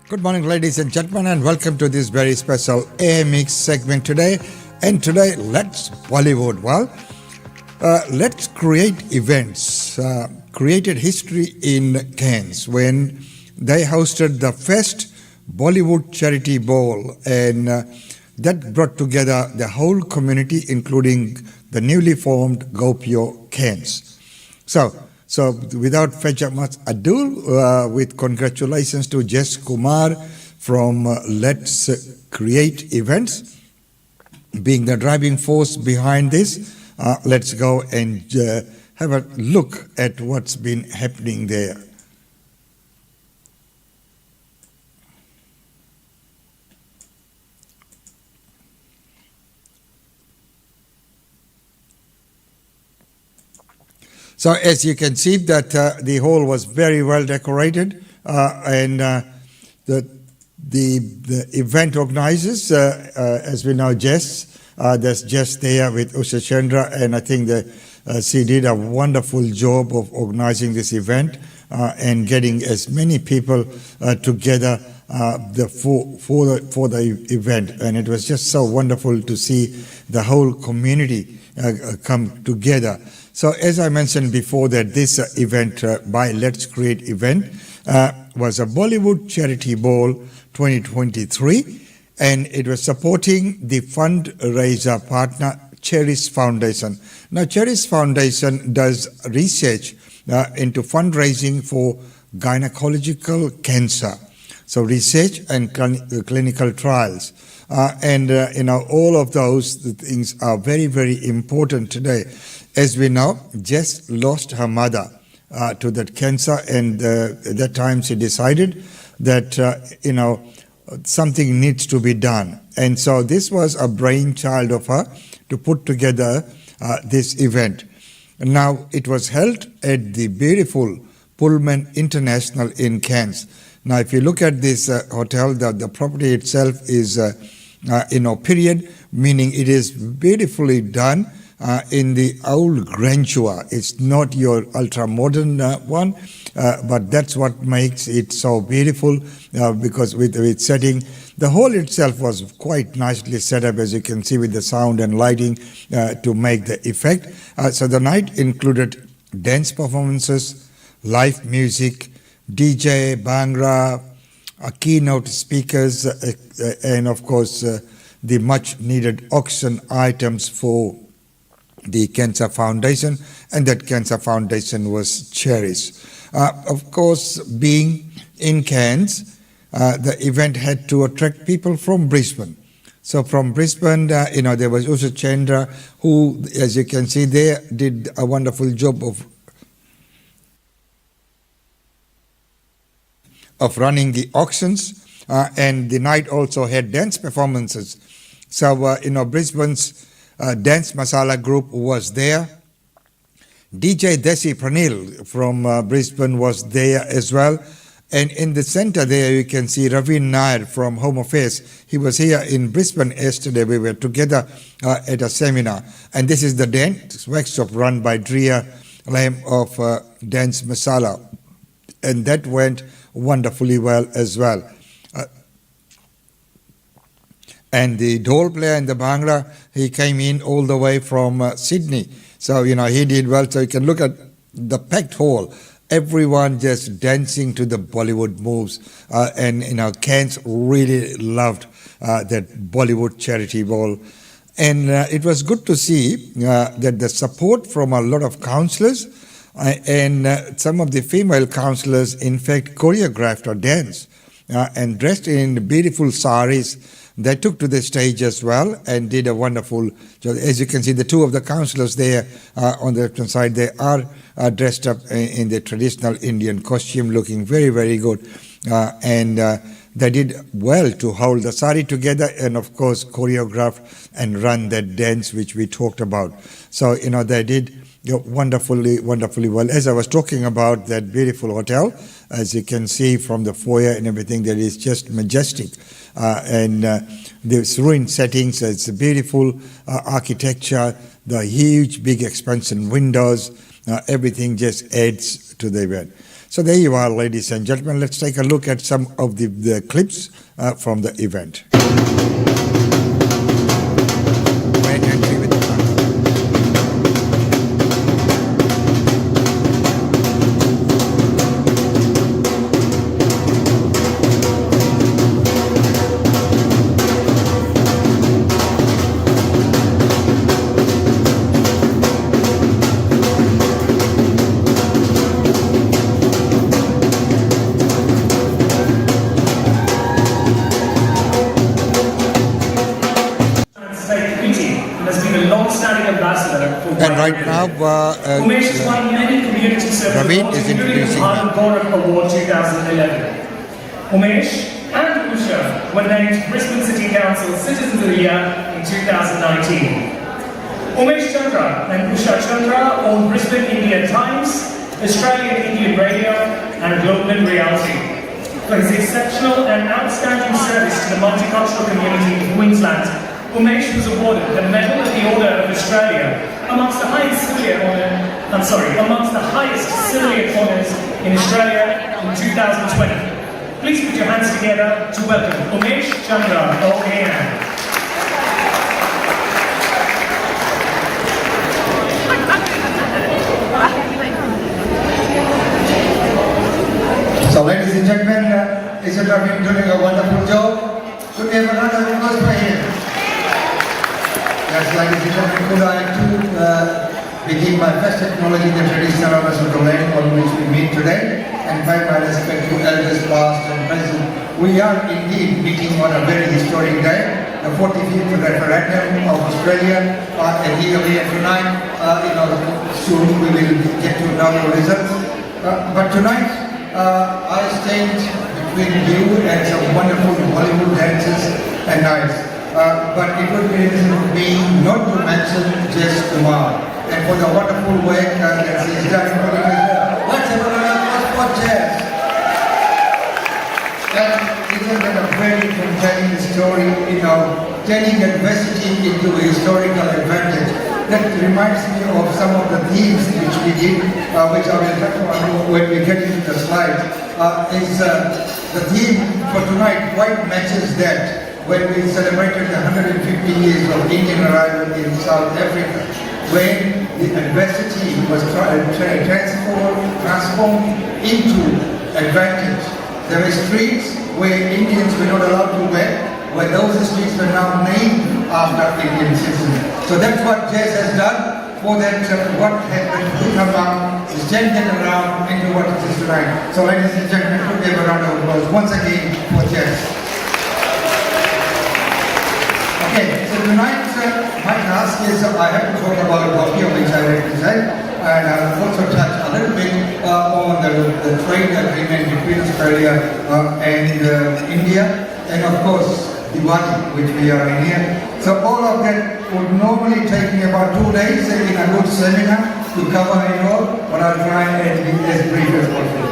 Good morning, ladies and gentlemen, and welcome to this very special AMX segment today. And today, Let's Bollywood. Well, Let's Create events created history in Cairns when they hosted the first Bollywood charity ball, and that brought together the whole community, including the newly formed Gopio Cairns. So without further much ado, with congratulations to Jess Kumar from Let's Create Events, being the driving force behind this. Let's go and have a look at what's been happening there. So as you can see that the hall was very well decorated, and the event organizers, as we know, Jess, there's Jess there with Usha Chandra, and I think that she did a wonderful job of organizing this event and getting as many people together for the event, and it was just so wonderful to see the whole community come together. So as I mentioned before, that this event by Let's Create event was a Bollywood Charity Ball 2023, and it was supporting the fundraiser partner Cherish Foundation. Now Cherish Foundation does research into fundraising for gynecological cancer, so research and clinical trials. And all of those things are very, very important today. As we know, Jess lost her mother to that cancer, and at that time she decided that, something needs to be done. And so this was a brainchild of her to put together this event. Now, it was held at the beautiful Pullman International in Cairns. Now, if you look at this hotel, the property itself is, period, meaning it is beautifully done in the old grandeur. It's not your ultra-modern one, but that's what makes it so beautiful, because with setting, the hall itself was quite nicely set up, as you can see, with the sound and lighting to make the effect. So the night included dance performances, live music, DJ, Bhangra, keynote speakers, and of course the much needed auction items for the Cancer Foundation, and that Cancer Foundation was Cherish. Of course, being in Cairns, the event had to attract people from Brisbane. So from Brisbane, there was Usha Chandra, who, as you can see there, did a wonderful job of running the auctions, and the night also had dance performances. So, Brisbane's Dance Masala group was there. DJ Desi Pranil from Brisbane was there as well. And in the center there, you can see Ravin Nair from Home Affairs. He was here in Brisbane yesterday. We were together at a seminar. And this is the dance workshop run by Dria Lam of Dance Masala. And that went wonderfully well as well. And the dhol player and the Bhangra, he came in all the way from Sydney. So, he did well. So you can look at the packed hall, everyone just dancing to the Bollywood moves. And Cairns really loved that Bollywood charity ball. And it was good to see that the support from a lot of councillors, and some of the female councillors, in fact, choreographed a dance and dressed in beautiful saris. They took to the stage as well and did a wonderful job. As you can see, the two of the councillors there on the left-hand side, they are dressed up in the traditional Indian costume, looking very, very good. And they did well to hold the sari together and, of course, choreograph and run that dance which we talked about. So, they did wonderfully well. As I was talking about that beautiful hotel, as you can see from the foyer and everything, that is just majestic. And the serene settings, it's a beautiful architecture, the huge big expansion windows, everything just adds to the event. So there you are, ladies and gentlemen. Let's take a look at some of the clips from the event. And right now, Umesh has won many community service Ravi is introducing Bharat Gaurav Award 2011. Umesh and Usha were named Brisbane City Council Citizens of the Year in 2019. Umesh Chandra and Usha Chandra own Brisbane Indian Times, Australian Indian Radio and Global Reality for his exceptional and outstanding service to the multicultural community of Queensland. Umesh was awarded the Medal of the Order of Australia amongst the highest civilian honours in Australia in 2020. Please put your hands together to welcome Umesh Chandra OAM. So ladies and gentlemen, Mr. Ravi doing a wonderful job. Could we have a round of applause for him? Yes, ladies and gentlemen, could I too begin by first acknowledging the traditional owners of the land on which we meet today and pay my respect to elders past and present. We are indeed meeting on a very historic day, the 45th referendum of Australia, and here tonight, soon we will get to know the results. But tonight, I stand between you and some wonderful Bollywood dancers and nights. But it would be remiss of me not to mention Jess Kumar and for the wonderful work that she's done in Bollywood. Let's have a round of applause for Jess. And isn't that a very compelling story, turning adversity into a historical advantage? That reminds me of some of the themes which we did, which I will touch on when we get into the slides. The theme for tonight quite matches that when we celebrated the 150 years of Indian arrival in South Africa, when the adversity was transformed into advantage. There were streets where Indians were not allowed to work, where those streets were now named after Indian citizens. So that's what Jess has done for that what has become about is turned around into what it is tonight. So ladies and gentlemen, put give a round of applause once again for Jess. Okay, so tonight my task is I have to talk about Gopio, which I represent, and I'll also touch a little bit on the trade agreement between Australia and India, and of course Diwali, which we are in here. So all of that would normally take me about 2 days in a good seminar to cover it all, but I'll try and be as brief as possible.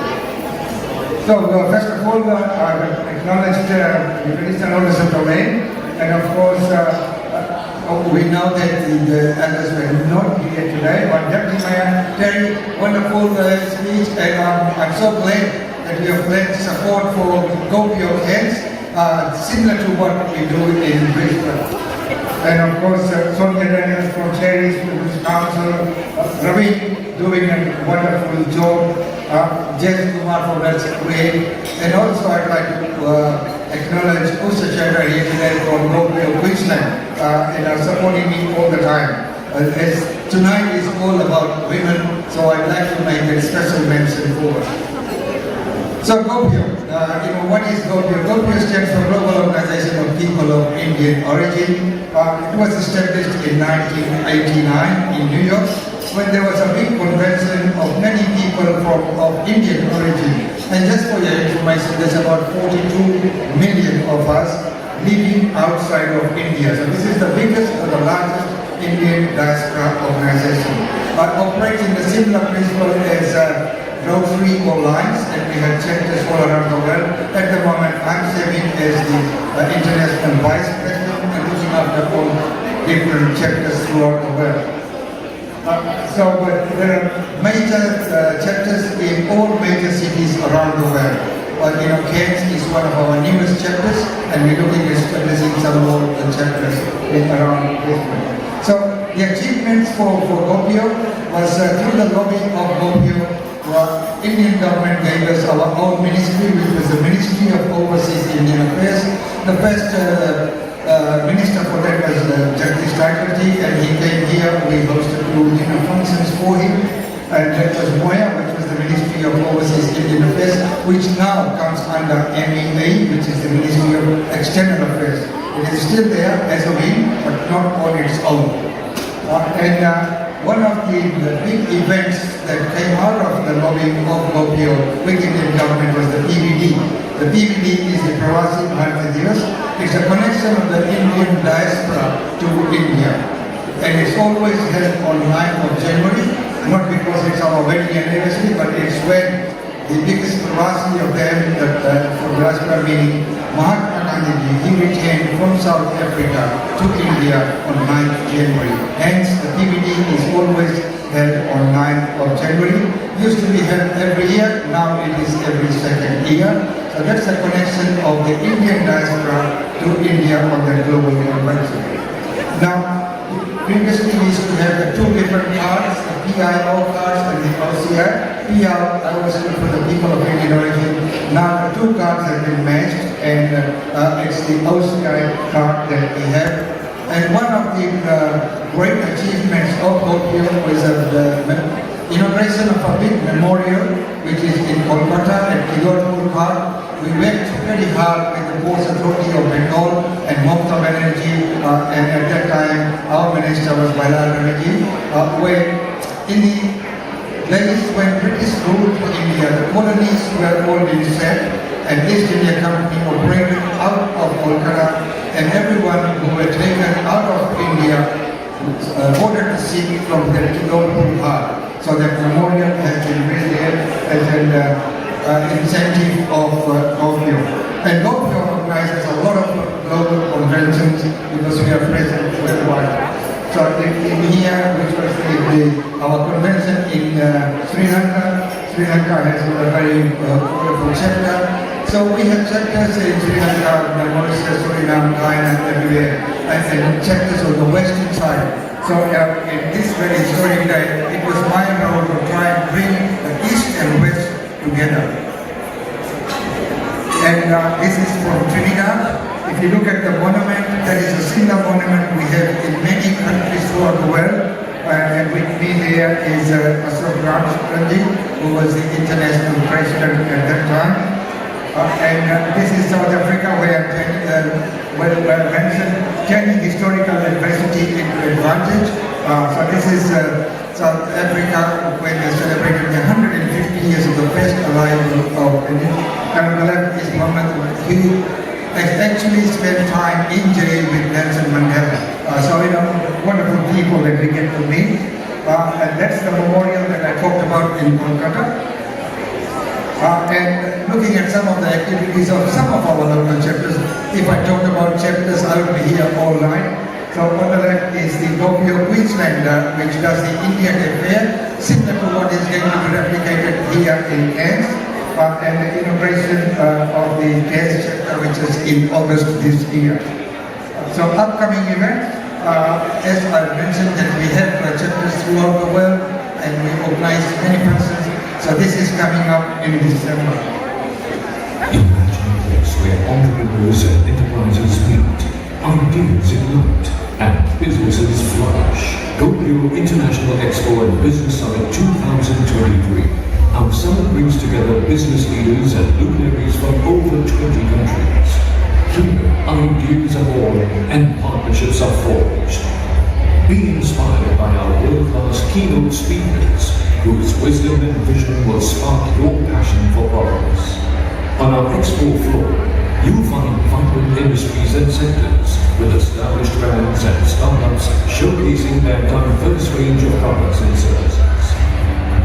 So first of all, I acknowledge the traditional owners of the land. And of course, we know that the elders were not here today, but Deputy Mayor Terry, wonderful speech, and I'm so glad that we have pledged support for Gopio Cairns, similar to what we do in Brisbane. And of course, Sonia Daniels from Cairns Council, Ravi doing a wonderful job, Jess Kumar from LetsCreate, and also I'd like to acknowledge Usha Chandra here today from Gopio, Queensland, and are supporting me all the time. As tonight is all about women, so I'd like to make a special mention for her. So Gopio, what is Gopio? Gopio stands for Global Organization of People of Indian Origin. It was established in 1989 in New York, when there was a big convention of many people of Indian origin. And just for your information, there's about 42 million of us living outside of India. So this is the biggest or the largest Indian diaspora organization. Operating the similar principle as Rotary or Lines, and we have chapters all around the world. At the moment, I'm serving as the international vice president and looking after all different chapters throughout the world. But there are major chapters in all major cities around the world. Cairns is one of our newest chapters, and we're looking at establishing some more chapters around Brisbane. So the achievements for Gopio was through the lobbying of Gopio, Indian government gave us our own ministry, which was the Ministry of Overseas Indian Affairs. The first minister for that was Jagdish Thakurji, and he came here. We hosted two functions for him, and that was Moya, which was the Ministry of Overseas Indian Affairs, which now comes under MEA, which is the Ministry of External Affairs. It is still there as a wing, but not on its own. One of the big events that came out of the lobbying of Gopio with Indian government was the PVD. The PVD is the Pravasi Bharatiya Divas. It's a connection of the Indian diaspora to India. And it's always held on 9th of January, not because it's our wedding anniversary, but it's when the biggest Pravasi of them, for diaspora meaning Mahatma Gandhi, he returned from South Africa to India on 9th January. Hence, the PVD is always held on 9th of January. Used to be held every year, now it is every second year. So that's the connection of the Indian diaspora to India on the global convention. Now, previously we used to have the two different cards, the PIO cards and the OCI. PIO, I was for the people of Indian origin. Now the two cards have been matched, and it's the OCI card that we have. And one of the great achievements of Gopio was the inauguration of a big memorial, which is in Kolkata at Kidorpur Park. We worked very hard with the Ports Authority of Bengal and Mamata Banerjee, and at that time our minister was Bailal Banerjee, where in the days when British ruled India, the colonies were all being set, and East India Company operated out of Kolkata, and everyone who were taken out of India ordered to seek from the Kidorpur Park. So that memorial has been raised there as an incentive of Gopio. And Gopio organizes a lot of global conventions because we are present worldwide. So in here, which was our convention in Sri Lanka. Sri Lanka has a very wonderful chapter. So we have chapters in Sri Lanka, Mauritius, Suriname, Guyana, everywhere, and chapters on the western side. So in this very historic day, it was my role to try and bring the East and West together. And this is from Trinidad. If you look at the monument, that is a single monument we have in many countries throughout the world. And with me there is Ashok Ramji, who was the international president at that time. And this is South Africa, where I mentioned turning historical adversity into advantage. So this is South Africa, when they celebrated the 150 years of the first arrival of India. And on the left is Muhammad. He has actually spent time in jail with Nelson Mandela. So wonderful people that we get to meet. And that's the memorial that I talked about in Kolkata. And looking at some of the activities of some of our local chapters, if I talk about chapters, I will be here all night. So on the left is the Gopio Queenslander, which does the Indian affair, similar to what is going to be replicated here in Cairns, and the inauguration of the Cairns chapter, which is in August this year. So upcoming events, as I mentioned, that we have chapters throughout the world, and we organize many functions. So this is coming up in December. Imagine a place where entrepreneurs and enterprises meet, ideas ignite, and businesses flourish. Gopio International Expo and Business Summit 2023. Our summit brings together business leaders and luminaries from over 20 countries. Here, ideas are born and partnerships are forged. Be inspired by our world-class keynote speakers, whose wisdom and vision will spark your passion for progress. On our expo floor, you'll find vibrant industries and sectors with established brands and startups showcasing their diverse range of products and services.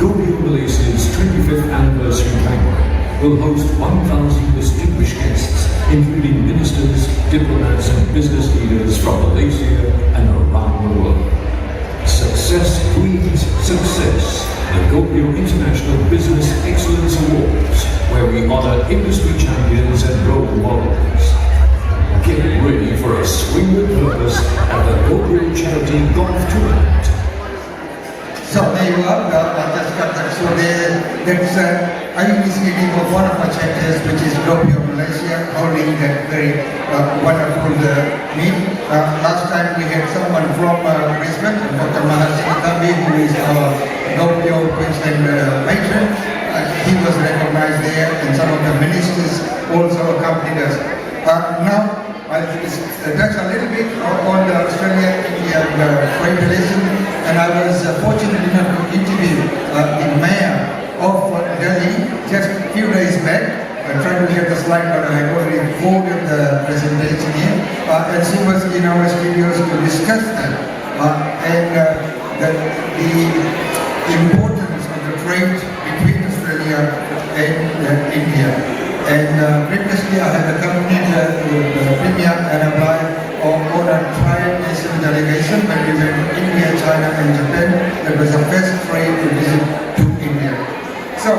Gopio Malaysia's 25th anniversary banquet will host 1,000 distinguished guests, including ministers, diplomats, and business leaders from Malaysia and around the world. Success success breeds success. The Gopio International Business Excellence Awards, where we honor industry champions and role models. Get ready for a swing with purpose at the Gopio Charity Golf Tournament. So there you are, I just got that. So that's IUP's meeting of one of our chapters, which is Gopio Malaysia, holding that very wonderful meet. Last time we had someone from Brisbane, Dr. Mahasini, who is our Gopio Queensland patron. He was recognized there, and some of the ministers also accompanied us. Now, I'll touch a little bit on the Australia-India trade relation, and I was fortunate enough to interview the mayor of Delhi just a few days back. I tried to get the slide, but I already forwarded the presentation here, and she was in our studios to discuss that, and the importance of the trade between Australia and India. And previously I had accompanied the Premier and applied on a tri-nation delegation when we went to India, China and Japan. There was a first trade visit to India. So,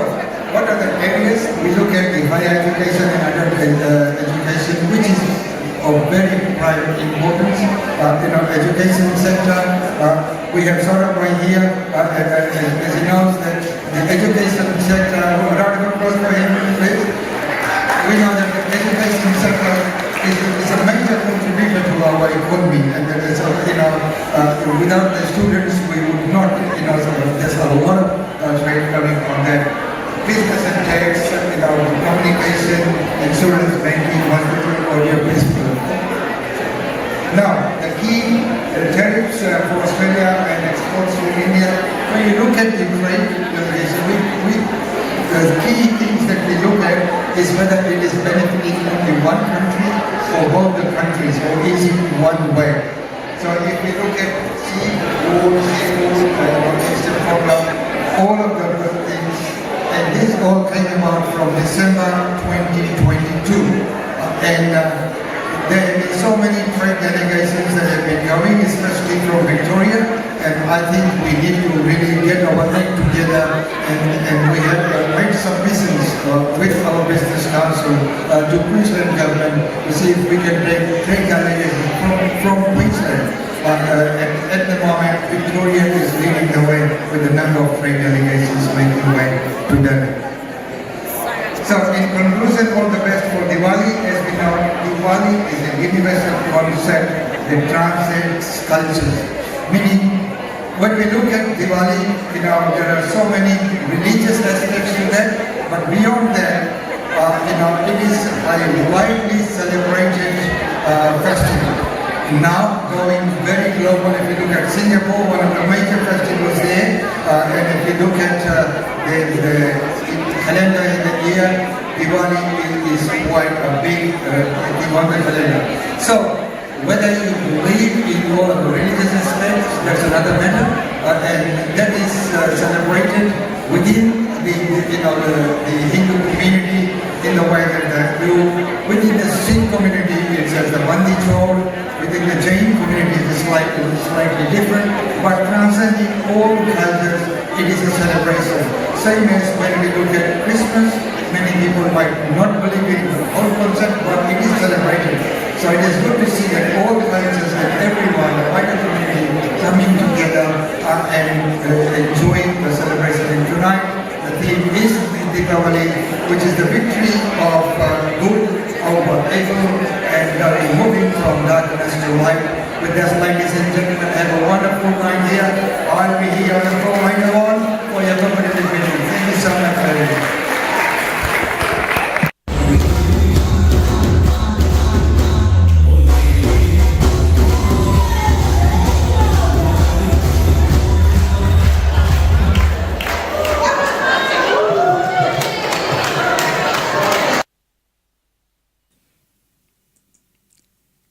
what are the areas? We look at the higher education and adult education, which is of very prime importance. Education sector, we have Saurabh right here, as he knows that the education sector, round of applause for him, please. We know that the education sector is a major contributor to our economy, and so, without the students, we would not, there's a lot of trade coming on that. Business and tax, communication, insurance, banking, hospital, audio, business. Now, the key tariffs for Australia and exports to India, when you look at the trade, the key things that we look at is whether it is benefiting only one country or both the countries, or is it one way. So if we look at seafood, Eastern program, all of the things, and this all came about from December 2022. There have been so many trade delegations that have been going, especially from Victoria, and I think we need to really get our act together, and we have made submissions with our business council to Queensland government to see if we can take trade delegations from Queensland. At the moment, Victoria is leading the way with a number of trade delegations making way to Delhi. So in conclusion, all the best for Diwali. As we know, Diwali is a universal concept that transcends cultures. Meaning, when we look at Diwali, there are so many religious aspects to that, but beyond that, it is a widely celebrated festival. Now going very global. If you look at Singapore, one of the major festivals there, and if you look at the calendar in the year, Diwali is quite a big calendar. So, whether you believe in all of the religious aspects, that's another matter, and that is celebrated within the Hindu community in the way that within the Sikh community it's as the Bandi Chol, within the Jain community it's slightly different, but transcending all cultures, it is a celebration. Same as when we look at Christmas, many people might not believe in the whole concept, but it is celebrated. So it is good to see that all cultures and everyone, the wider community, coming together and enjoying the celebration. And tonight, the theme is Diwali, which is the victory of good over evil and moving from darkness to light. With that, ladies and gentlemen, have a wonderful night here. I'll be here on the floor later on for your competitive meeting. Thank you so much very much.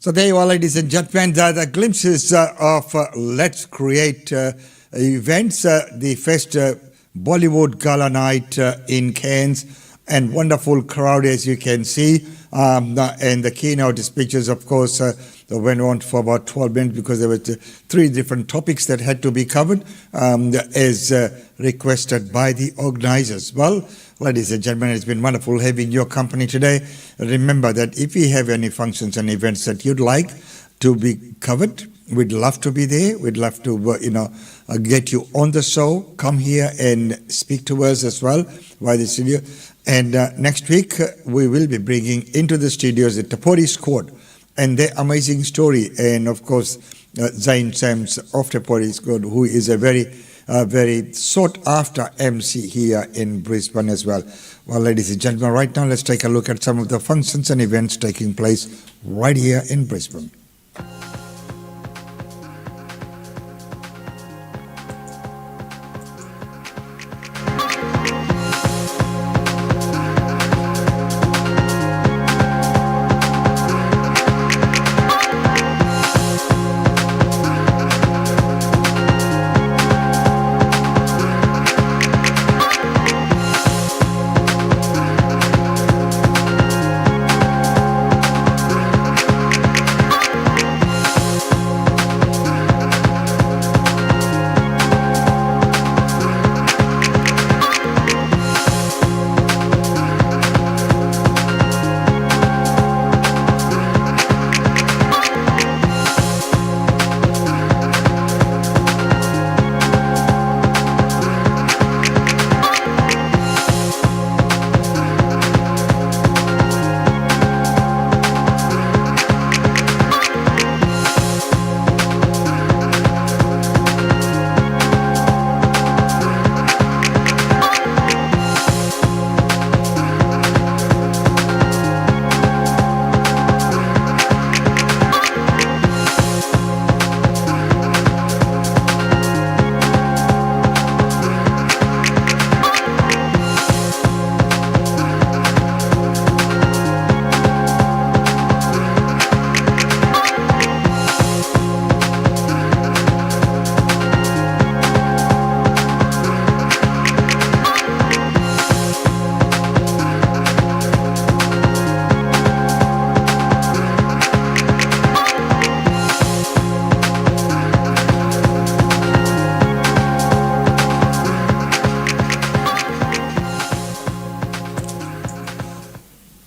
So there you are, ladies and gentlemen, the glimpses of Let's Create events, the first Bollywood Gala night in Cairns, and wonderful crowd as you can see, and the keynote speeches, of course, that went on for about 12 minutes because there were 3 different topics that had to be covered as requested by the organizers. Well, ladies and gentlemen, it's been wonderful having your company today. Remember that if you have any functions and events that you'd like to be covered, we'd love to be there. We'd love to, get you on the show. Come here and speak to us as well via the studio. And next week, we will be bringing into the studios the Tapori Squad and their amazing story. And of course, Zain Sams of Tapori Squad, who is a very sought after MC here in Brisbane as well. Well, ladies and gentlemen, right now, let's take a look at some of the functions and events taking place right here in Brisbane.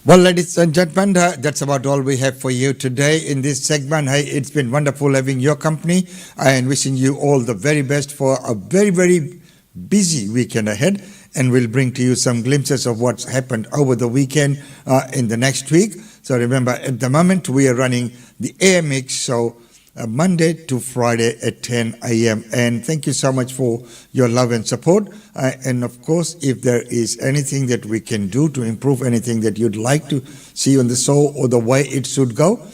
Well, ladies and gentlemen, that's about all we have for you today in this segment. Hey, it's been wonderful having your company and wishing you all the very best for a very, very busy weekend ahead. And we'll bring to you some glimpses of what's happened over the weekend in the next week. So remember, at the moment, we are running the air mix show Monday to Friday at 10 a.m. And thank you so much for your love and support. And of course, if there is anything that we can do to improve anything that you'd like to see on the show or the way it should go,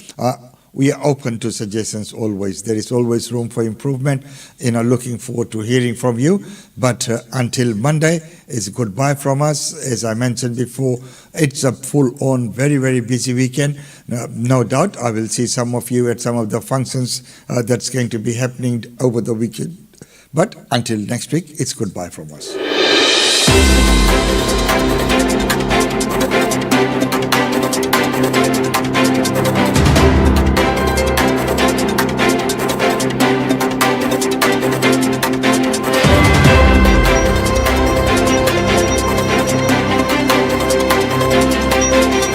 we are open to suggestions always. There is always room for improvement. Looking forward to hearing from you. But until Monday, it's goodbye from us. As I mentioned before, it's a full-on, very, very busy weekend. No doubt I will see some of you at some of the functions that's going to be happening over the weekend. But until next week, it's goodbye from us.